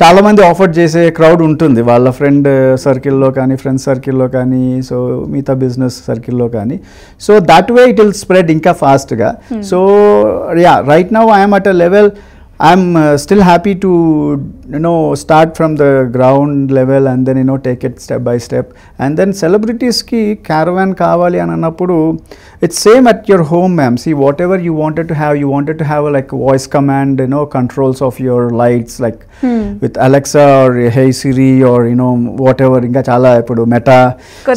చాలా మంది offer చేసే crowd ఉంటుంది వాళ్ళ friend సర్కిల్లో కానీ friends సర్కిల్లో కానీ so మిగతా బిజినెస్ సర్కిల్లో కానీ. So that way it will spread ఇంకా ఫాస్ట్గా. So right now I'm at a level, I'm still happy to start from the ground level and then take it step by step. And then celebrities ki caravan kavali అని అన్నప్పుడు it's same at your home ma'am. See, whatever you wanted to have like voice command controls of your lights, like with Alexa or Hey Siri or whatever inga chala ippudu Meta,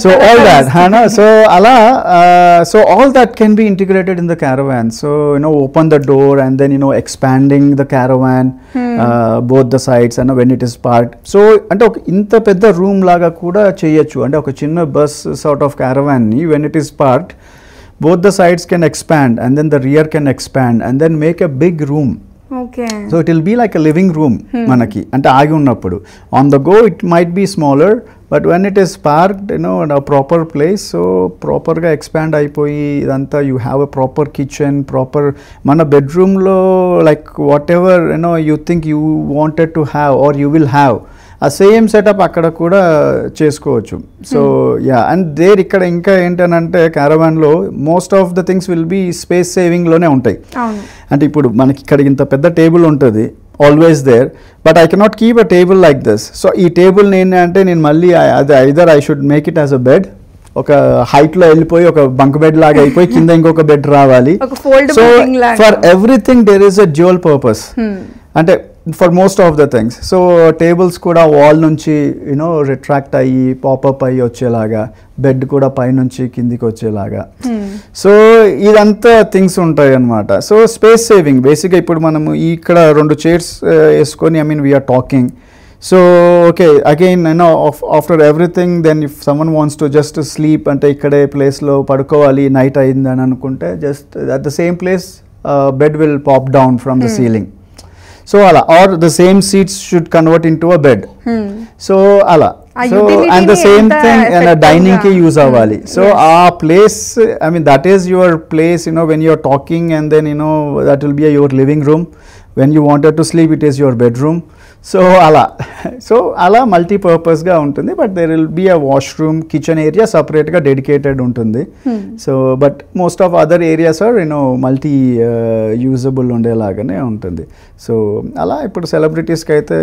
so all that so ala so all that can be integrated in the caravan. So open the door and then expanding the caravan, both the sides and when it is parked. So ante oka inta pedda room laga kuda cheyochu, ante oka chinna bus sort of caravan ni when it is parked, both the sides can expand and then the rear can expand and then make a big room. Okay. So it will be like a living room manaki ante aagi unnappudu. On the go it might be smaller, but when it is parked proper place, so ప్రాపర్గా expand అయిపోయి ఇదంతా you have a proper kitchen, proper మన బెడ్రూమ్లో like whatever you think you wanted to have or you will have, ఆ same setup అక్కడ కూడా చేసుకోవచ్చు. So and ఇక్కడ ఇంకా ఏంటనంటే క్యారవాన్లో most of the things will be space సేవింగ్లోనే ఉంటాయి. అంటే ఇప్పుడు మనకి ఇక్కడ ఇంత పెద్ద టేబుల్ ఉంటుంది always there, but I cannot keep a table like this. So ఈ టేబుల్ ఏంటంటే నేను మళ్ళీ అది either I should make it as a bed, ఒక హైట్లో వెళ్ళిపోయి ఒక బంక్ బెడ్ లాగా అయిపోయి కింద ఇంకొక బెడ్ రావాలి. So for everything there is a dual purpose, అంటే for most of the things. So tables కూడా వాల్ నుంచి రిట్రాక్ట్ అయ్యి పాపప్ అయ్యి వచ్చేలాగా, బెడ్ కూడా పైనుంచి కిందికి వచ్చేలాగా. సో ఇదంతా థింగ్స్ ఉంటాయి అన్నమాట. సో స్పేస్ సేవింగ్ బేసిక్గా. ఇప్పుడు మనము ఇక్కడ 2 చైర్స్ వేసుకొని we're talking. So okay again after everything then if someone wants to just sleep, అంటే ఇక్కడే ప్లేస్లో పడుకోవాలి నైట్ అయిందని అనుకుంటే just at the same place bed will pop down from the ceiling. So అలా, or the same seats should convert into a bed. So అలా, so and the same thing dining కి use అవ్వాలి. So ఆ place that is your place when you're talking, and then that will be your living room. When you wanted to sleep it is your bedroom. So అలా మల్టీపర్పస్గా ఉంటుంది. But there will be a washroom, kitchen area సపరేట్గా dedicated ఉంటుంది. So but most of other areas are multi usable ఉండేలాగానే ఉంటుంది. So అలా ఇప్పుడు సెలబ్రిటీస్కి అయితే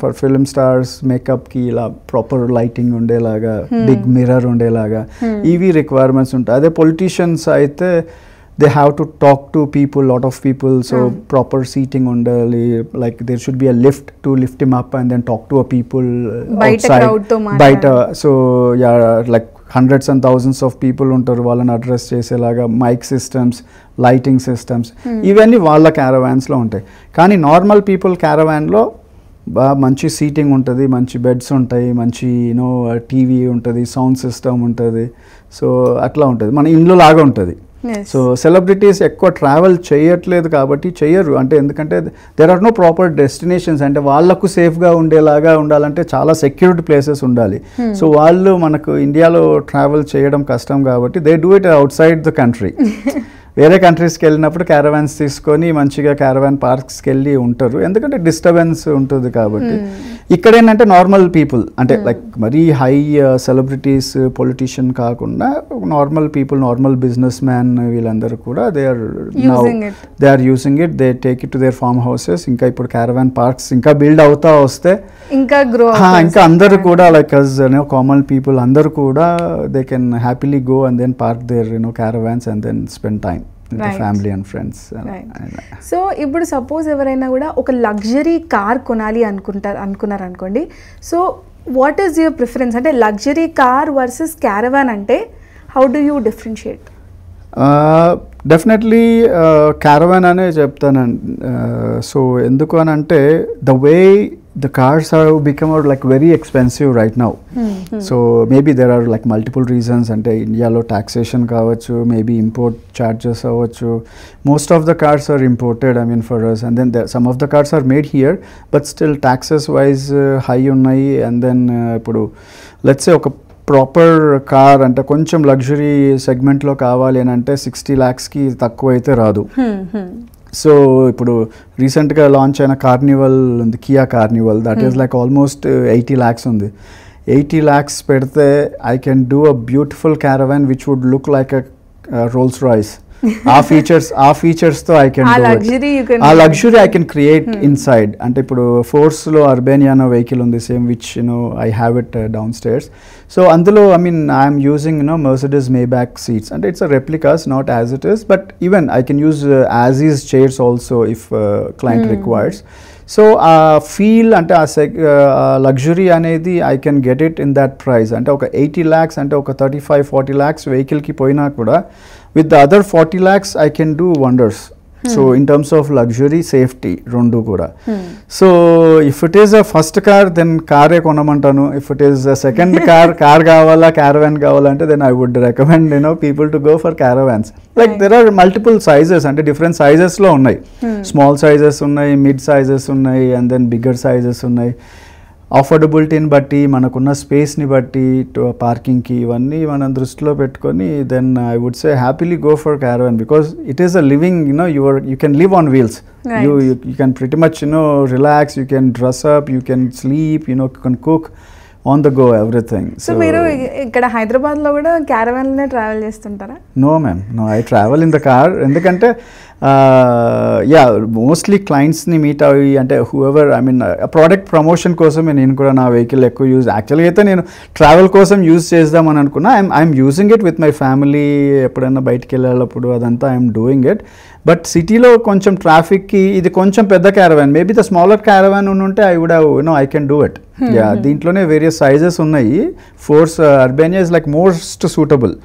ఫర్ ఫిల్మ్ స్టార్స్ మేకప్కి ఇలా ప్రాపర్ లైటింగ్ ఉండేలాగా, బిగ్ మిర్రర్ ఉండేలాగా ఇవి రిక్వైర్మెంట్స్ ఉంటాయి. అదే పొలిటీషియన్స్ అయితే they have to talk to people, lot of people, so proper seating undali, like there should be a lift to lift him up and then talk to a people outside baita. So yeah, like hundreds and thousands of people ఉంటారు, వాళ్ళని address చేసేలాగా mic systems, lighting systems, ఇవన్నీ వాళ్ళ క్యారవాన్స్లో ఉంటాయి. కానీ normal people క్యారవాన్లో బాగా మంచి seating ఉంటుంది, మంచి బెడ్స్ ఉంటాయి, మంచి టీవీ ఉంటుంది, సౌండ్ సిస్టమ్ ఉంటుంది. సో అట్లా ఉంటుంది, మన ఇంట్లో లాగా ఉంటుంది. సో సెలబ్రిటీస్ ఎక్కువ ట్రావెల్ చేయట్లేదు కాబట్టి చెయ్యరు, అంటే ఎందుకంటే there are no proper destinations. అంటే వాళ్ళకు సేఫ్గా ఉండేలాగా ఉండాలంటే చాలా సెక్యూరిటీ ప్లేసెస్ ఉండాలి. సో వాళ్ళు మనకు ఇండియాలో ట్రావెల్ చేయడం కష్టం కాబట్టి they do it out side the country. వేరే కంట్రీస్కి వెళ్ళినప్పుడు క్యారవాన్స్ తీసుకొని మంచిగా క్యారవాన్ పార్క్స్కి వెళ్ళి ఉంటారు, ఎందుకంటే డిస్టర్బెన్స్ ఉంటుంది కాబట్టి. ఇక్కడ ఏంటంటే నార్మల్ పీపుల్, అంటే లైక్ మరీ హై సెలబ్రిటీస్, పొలిటీషియన్ కాకుండా normal people, normal business man, వీళ్ళందరూ కూడా they are using it. They take it to their farm houses. ఇంకా ఇప్పుడు క్యారవాన్ పార్క్స్ ఇంకా బిల్డ్ అవుతా వస్తే ఇంకా అందరూ కూడా లైక్ కామన్ పీపుల్ అందరూ కూడా they can happily go and then park their caravans and then spend time family and friends. So ఇప్పుడు సపోజ్ ఎవరైనా కూడా ఒక లగ్జరీ కార్ కొనాలి అనుకున్నారు అనుకోండి, so what is your preference? అంటే లగ్జరీ కార్ వర్సెస్ క్యారవాన్ అంటే how do you differentiate? Definitely caravan అనే చెప్తానండి. సో ఎందుకు అని అంటే the way the cars have become like very expensive right now. So maybe there are like multiple reasons, ante India lo taxation kavachu, maybe import charges avachchu. Most of the cars are imported for us, and then some of the cars are made here but still taxes wise high unnai. And then ipudu let's say oka proper car అంటే కొంచెం luxury సెగ్మెంట్లో కావాలి అని అంటే 60 lakhsకి తక్కువ అయితే రాదు. So ఇప్పుడు రీసెంట్గా లాంచ్ అయిన కార్నివల్ ఉంది, Kia Carnival, that is like almost 80 lakhs ఉంది. 80 lakhs పెడితే I can do a beautiful caravan which would look like a Rolls Royce. ఆ ఫీచర్స్తో ఐ కెన్ ఆ luxury I can create inside. అంటే ఇప్పుడు ఫోర్స్లో అర్బేనియా అనే వెహికల్ ఉంది same, which I have it downstairs. So అందులో I'm using Mercedes Maybach seats, and it's a replicas, not as it is, but even I can use as is chairs also if client requires. So feel అంటే luxury అనేది I can get it in that price. అంటే ఒక 80 lakhs అంటే ఒక 35-40 lakhs వెహికల్కి పోయినా కూడా with the other 40 lakhs I can do wonders. So in terms of luxury, safety, rendu kuda. So if it is a first car, then car e konamantanu. If it is a second car kavala, caravan kavala ante, then I would recommend people to go for caravans. Like there are multiple sizes, ante different sizes lo unnai. Small sizes unnai, mid sizes unnai, and then bigger sizes unnai. అఫోర్డబిలిటీని బట్టి, మనకున్న స్పేస్ని బట్టి, పార్కింగ్కి, ఇవన్నీ మనం దృష్టిలో పెట్టుకొని then I would say happily go for caravan because it is a living, you can live on wheels. You can pretty much relax, you can dress up, you can sleep, you can cook on the go, everything. So మీరు ఇక్కడ హైదరాబాద్లో కూడా క్యారవాన్లోనే travel చేస్తుంటారా? No ma'am, no, I travel in the car. ఎందుకంటే mostly క్లయింట్స్ని meet అవి అంటే whoever, I mean product promotion కోసమే నేను కూడా నా వెహికల్ ఎక్కువ యూజ్, యాక్చువల్గా అయితే నేను ట్రావెల్ కోసం యూజ్ చేద్దామని అనుకున్నా. I'm using it with my family, ఎప్పుడైనా బయటికి వెళ్ళేటప్పుడు అదంతా ఐఎమ్ డూయింగ్ ఇట్. బట్ సిటీలో కొంచెం ట్రాఫిక్కి ఇది కొంచెం పెద్ద caravan, maybe the smaller caravan ఉంటే I would I can do it. దీంట్లోనే వేరియస్ సైజెస్ ఉన్నాయి. Force Urbania is like most suitable,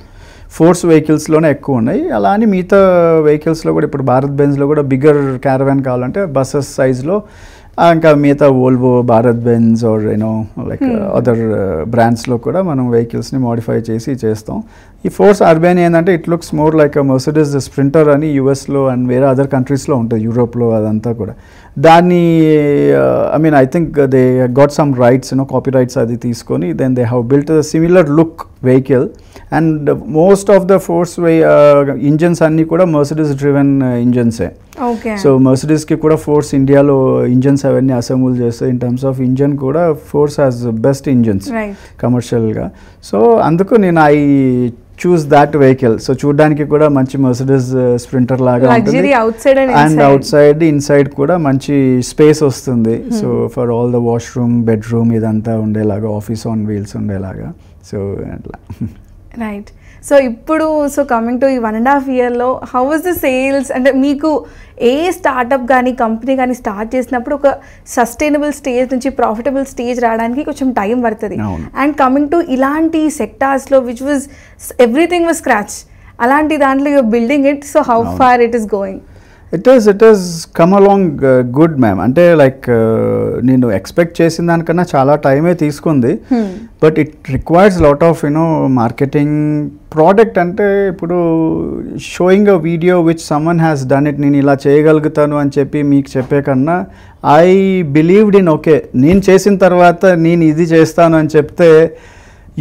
Force వెహికల్స్లోనే ఎక్కువ ఉన్నాయి. అలా అని మిగతా వెహికల్స్లో కూడా ఇప్పుడు భారత్ బెంజ్లో కూడా బిగ్గర్ క్యారవాన్ కావాలంటే బస్సెస్ సైజ్లో, ఇంకా మిగతా Volvo, Bharat Benz or like other బ్రాండ్స్లో కూడా మనం వెహికల్స్ని మోడిఫై చేసి చేస్తాం. ఈ ఫోర్స్ అర్బేనియా ఏంటంటే it looks more like a Mercedes sprinter అని యూఎస్లో అండ్ వేరే అదర్ కంట్రీస్లో ఉంటుంది, యూరోప్లో అదంతా కూడా. దాన్ని I mean I think they got some rights, copy rights అది తీసుకొని then they have built the similar look vehicle. And most of the Force engines అన్నీ కూడా మెర్సిడీస్ డ్రివెన్ ఇంజన్సే. సో మెర్సిడీస్కి కూడా ఫోర్స్ ఇండియాలో ఇంజన్స్ అవన్నీ అసెంబుల్ చేస్తాయి. ఇన్ టర్మ్స్ ఆఫ్ ఇంజన్ కూడా ఫోర్స్ హ్యాస్ బెస్ట్ ఇంజన్స్ కమర్షియల్గా. సో అందుకు నేను I choose that vehicle. So చూడడానికి కూడా మంచి మెర్సిడీస్ స్ప్రింటర్ లాగా ఉంటుంది, అండ్ అవుట్ సైడ్ ఇన్సైడ్ కూడా మంచి స్పేస్ వస్తుంది. So for all the washroom, bedroom ఇదంతా ఉండేలాగా, ఆఫీస్ ఆన్ వీల్స్ ఉండేలాగా. సో అట్లా రైట్. సో ఇప్పుడు కమింగ్ టు ఈ 1.5 yearలో హౌ వాజ్ ద సేల్స్? అంటే మీకు ఏ స్టార్టప్ కానీ కంపెనీ కానీ స్టార్ట్ చేసినప్పుడు ఒక సస్టైనబుల్ స్టేజ్ నుంచి ప్రాఫిటబుల్ స్టేజ్ రావడానికి కొంచెం టైం పడుతుంది. అండ్ కమింగ్ టు ఇలాంటి సెక్టార్స్లో which was everything was scratch, అలాంటి దాంట్లో you're building it. So how far it is going? It is come along good ma'am. అంటే లైక్ నేను ఎక్స్పెక్ట్ చేసిన దానికన్నా చాలా టైమే తీసుకుంది. But it requires lot of marketing. Product అంటే ఇప్పుడు showing a video which someone has done it, నేను ఇలా చేయగలుగుతాను అని చెప్పి మీకు చెప్పే కన్నా ఐ బిలీవ్డ్ ఇన్ ఓకే నేను చేసిన తర్వాత నేను ఇది చేస్తాను అని చెప్తే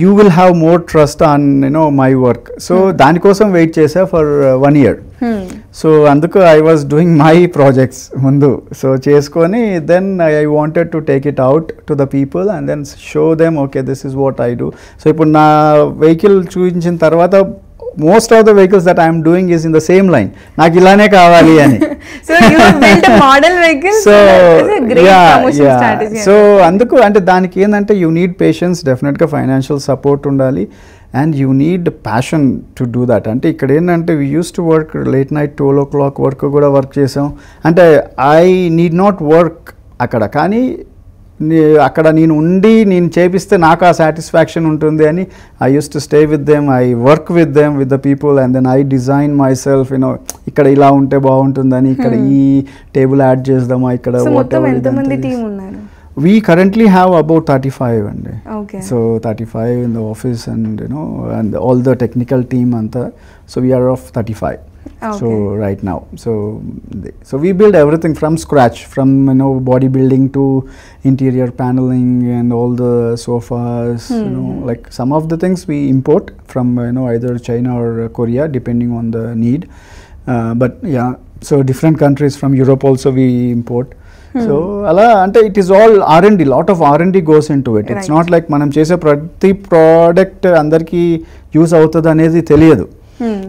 you will have more trust on my work. So దానికోసం వెయిట్ చేసా ఫర్ 1 year. సో అందుకు I was doing my projects ముందు. సో చేసుకొని then I wanted to take it out to the people and then show them okay this is what I do. So ఇప్పుడు నా vehicle చూపించిన తర్వాత most of the vehicles that I am doing is in the same line. నాకు ఇలానే కావాలి అని. So you have built a model vehicle. So it's a great promotion strategy. So అందుకు అంటే దానికి ఏంటంటే you need patience, definitely financial support ఉండాలి, and you need passion to do that. అంటే ఇక్కడ ఏంటంటే we used to work late night 12 o'clock వరకు కూడా వర్క్ చేసాం. అంటే I need not work అక్కడ, కానీ అక్కడ నేను ఉండి నేను చేపిస్తే నాకు ఆ సాటిస్ఫాక్షన్ ఉంటుంది అని I use to stay with them, I work with them, with the people, and then I design myself ఇక్కడ ఇలా ఉంటే బాగుంటుందని, ఇక్కడ ఈ టేబుల్ యాడ్ చేద్దామా, ఇక్కడ we currently have about 35 అండి. So 35 in the office and and all the technical team anta, so we are of 35. So right now, so we build everything from scratch, from bodybuilding to interior paneling and all the sofas. Like some of the things we import from either China or Korea depending on the need, but yeah, so different countries from Europe also we import. So ala ante it is all R&D, lot of R&D goes into it. It's not like manam chese prati product andarki use avutadu anedi teliyadu.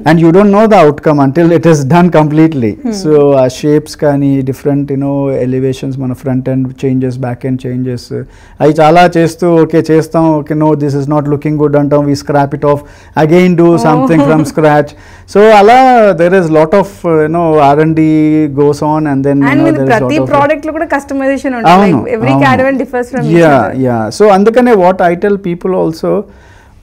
And you don't know the outcome until it is done completely. So shapes kani different elevations, మన front end changes, back end changes, అవి చాలా చేస్తూ okay చేస్తాం, okay no this is not looking good అంటాం, we scrap it off, again do something from scratch. So అలా there is lot of R&D goes on, and then there is ప్రతి product లో కూడా customization ఉంటుంది. Every caravan differs from each other. Yeah. So అందుకనే what I tell people also,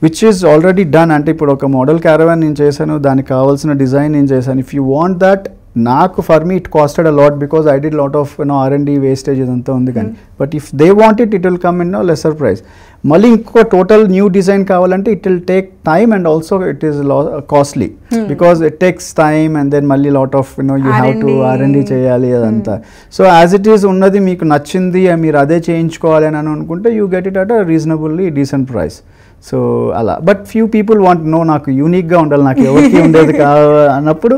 which is already done, అంటే ఇప్పుడు ఒక model caravan నేను చేశాను, దానికి కావాల్సిన డిజైన్ నేను చేశాను. ఇఫ్ యూ వాంట్ దట్, నాకు for me it costed a lot because I did lot of R&D wastage ఇదంతా ఉంది కానీ, but if they want it will come in lesser price. మళ్ళీ ఇంకో టోటల్ న్యూ డిజైన్ కావాలంటే it will take time and also it is costly because it takes time and then మళ్ళీ lot of you have to R&D చేయాలి అదంతా. So as it is ఉన్నది మీకు నచ్చింది మీరు అదే చేయించుకోవాలి అని అనుకుంటే you get it at a reasonably decent price. So అలా but few people want no నాకు యూనిక్గా ఉండాలి, నాకు ఎవరికి ఉండేది అన్నప్పుడు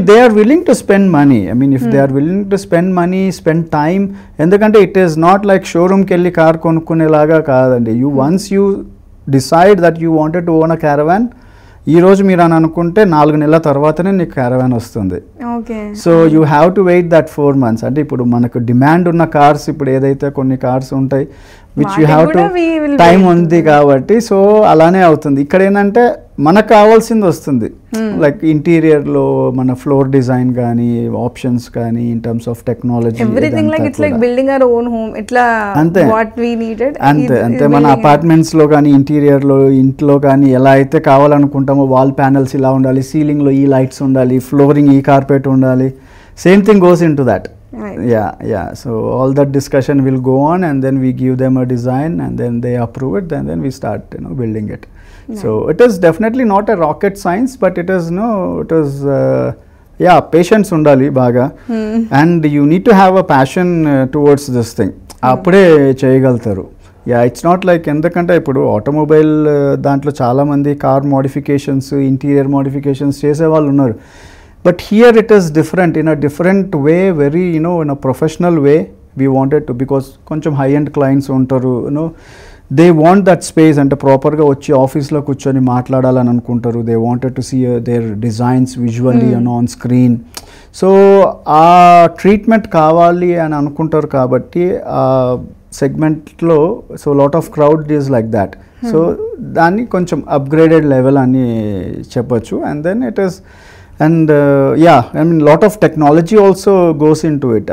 they are willing to spend money. If they are willing to spend money, spend time, ఎందుకంటే ఇట్ ఈస్ నాట్ లైక్ షోరూమ్కి వెళ్ళి కార్ కొనుక్కునేలాగా కాదండి. Once you decide that you wanted to own a caravan, ఈ రోజు మీరు అని అనుకుంటే 4 నెలల తర్వాతనే నీకు క్యారవాన్ వస్తుంది. So you have to wait that 4 months. అంటే ఇప్పుడు మనకు డిమాండ్ ఉన్న కార్స్, ఇప్పుడు ఏదైతే కొన్ని కార్స్ ఉంటాయి which you have to time ఉంది కాబట్టి, సో అలానే అవుతుంది. ఇక్కడ ఏంటంటే మనకు కావాల్సింది వస్తుంది, లైక్ ఇంటీరియర్లో మన ఫ్లోర్ డిజైన్ కానీ ఆప్షన్స్ కానీ ఇన్ టర్మ్స్ ఆఫ్ టెక్నాలజీ, అంతే మన అపార్ట్మెంట్స్లో కానీ ఇంటీరియర్లో ఇంట్లో కానీ ఎలా అయితే కావాలనుకుంటామో, వాల్ ప్యానల్స్ ఇలా ఉండాలి, సీలింగ్లో ఈ లైట్స్ ఉండాలి, ఫ్లోరింగ్ ఈ కార్పెట్ ఉండాలి, same thing goes into that. Right. Yeah. So all that discussion will go on, and then we give them a design, and then they approve it, and then we start building it. Right. So it is definitely not a rocket science, but it is patience undali baga, and you need to have a passion towards this thing. Appude cheyagaltaru. Yeah, it's not like ఎందుకంటే ఇప్పుడు automobile దాంట్లో చాలామంది car modifications, interior modifications చేసేవాళ్ళు ఉన్నారు. But here it is different, in a different way, very, in a professional way we wanted to, because కొంచెం high end clients ఉంటారు, they want that space అంటే ప్రాపర్గా వచ్చి ఆఫీస్లో కూర్చొని మాట్లాడాలని అనుకుంటారు. they wanted to see their designs visually on screen. So ఆ ట్రీట్మెంట్ కావాలి అని అనుకుంటారు కాబట్టి ఆ సెగ్మెంట్లో so lot of crowd is like that. So దాన్ని కొంచెం అప్గ్రేడెడ్ లెవెల్ అని చెప్పొచ్చు. And then it is and lot of technology also goes into it.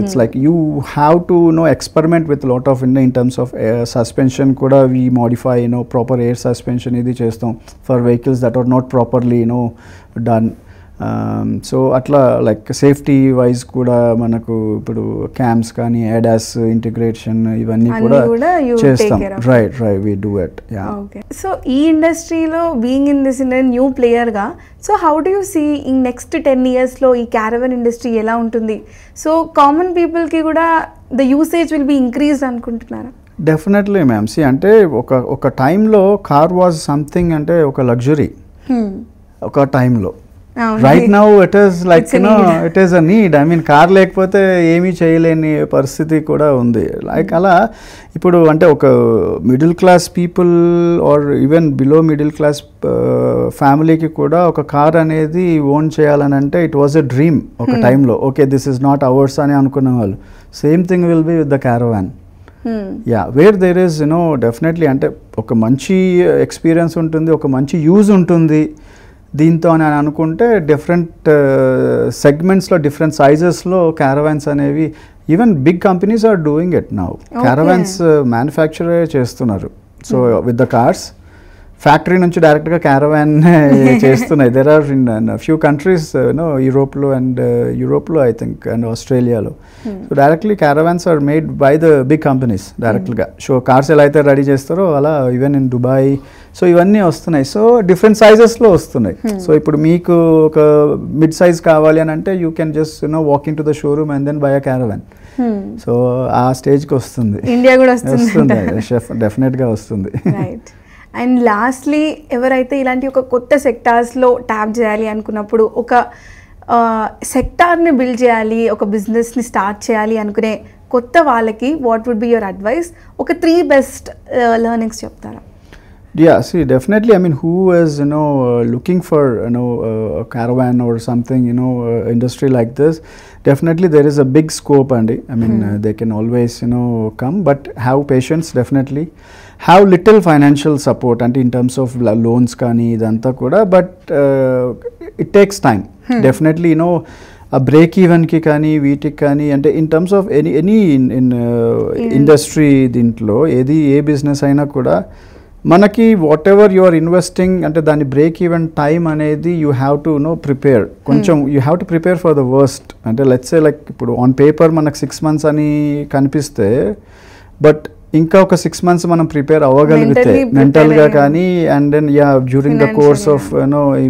It's like you have to experiment with a lot of in terms of air suspension kuda we modify proper air suspension idi chestam for vehicles that are not properly done. So atla like safety wise kuda manaku ipudu cams kani ADAS integration ivanni kuda chestam. Right, we do it. Yeah. Okay. So ee industry lo being in this in a new player ga, so how do you see in next 10 years lo ee caravan industry ela untundi? So common people ki kuda the usage will be increased anukuntunnara? Definitely ma'am. See ante oka time lo car was something ante oka luxury. Oka time lo right now it is like it is a need. Car లేకపోతే ఏమీ చేయలేని పరిస్థితి కూడా ఉంది. Like అలా ఇప్పుడు అంటే ఒక middle class people or even below middle class ఫ్యామిలీకి కూడా ఒక కార్ అనేది ఓన్ చేయాలని అంటే ఇట్ వాజ్ ఎ డ్రీమ్ ఒక టైంలో. Okay this is not ours అని అనుకునే వాళ్ళు. Same thing will be with the caravan. Where there is definitely అంటే ఒక మంచి ఎక్స్పీరియన్స్ ఉంటుంది, ఒక మంచి యూజ్ ఉంటుంది దీంతో అని అనుకుంటే డిఫరెంట్ సెగ్మెంట్స్లో డిఫరెంట్ సైజెస్లో క్యారవాన్స్ అనేవి even big companies are doing it now. Caravans manufacture చేస్తున్నారు. So with the cars factory నుంచి డైరెక్ట్గా క్యారవాన్ చేస్తున్నాయి. There are in few countries యూరోప్లో ఐ థింక్ అండ్ ఆస్ట్రేలియాలో. So directly caravans are made by the big companies డైరెక్ట్గా. So cars ఎలా అయితే ready చేస్తారో అలా ఈవెన్ ఇన్ దుబాయ్ సో ఇవన్నీ వస్తున్నాయి. సో డిఫరెంట్ సైజెస్లో వస్తున్నాయి. సో ఇప్పుడు మీకు ఒక మిడ్ సైజ్ కావాలి అని అంటే you can just walk in to the showroom and then buy a caravan. So ఆ స్టేజ్కి వస్తుంది. ఇండియా కూడా వస్తుంది, డెఫినెట్గా వస్తుంది. అండ్ లాస్ట్లీ ఎవరైతే ఇలాంటి ఒక కొత్త సెక్టార్స్లో ట్యాప్ చేయాలి అనుకున్నప్పుడు, ఒక సెక్టార్ని బిల్డ్ చేయాలి, ఒక బిజినెస్ని స్టార్ట్ చేయాలి అనుకునే కొత్త వాళ్ళకి what would be your advice? ఒక 3 బెస్ట్ లెర్నింగ్స్ చెప్తారా? Yeah, see, definitely. Who is looking for a caravan or something industry like this? Definitely, there is a big scope, Andy. They can always come, but have patience. Definitely, have little financial support, and in terms of loans, kani idantha kuda. But it takes time. Definitely, a break even ki kani, వీటికి కానీ అంటే in terms of any in industry దీంట్లో ఏది ఏ business అయినా కూడా మనకి whatever you are investing అంటే దాని బ్రేక్ ఈవెన్ టైం అనేది యూ హ్యావ్ టు ప్రిపేర్. కొంచెం you have to prepare for the worst. అంటే లెట్స్ సే లైక్ ఇప్పుడు ఆన్ పేపర్ మనకు 6 months అని కనిపిస్తే, బట్ ఇంకా ఒక 6 months మనం ప్రిపేర్ అవ్వగలిగితే Mentally మెంటల్గా prepare కానీ and then during the course of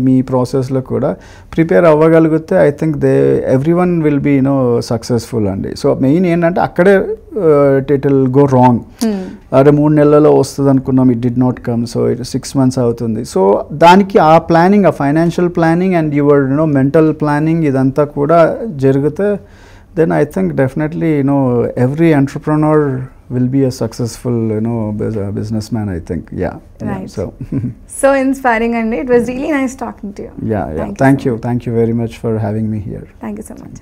మీ ప్రాసెస్లో కూడా ప్రిపేర్ అవ్వగలిగితే I think everyone will be successful అండి. సో మెయిన్ ఏంటంటే అక్కడే ఇట్ విల్ గో రాంగ్. అదే 3 నెలల్లో వస్తుంది అనుకున్నాం, it did not come, so 6 months అవుతుంది. సో దానికి ఆ ప్లానింగ్, ఆ financial planning and your mental planning ఇదంతా కూడా జరిగితే then I think definitely every entrepreneur will be a successful businessman, I think. Right. So So inspiring, and it was really nice talking to you. thank you very much for having me here. Thank you so much.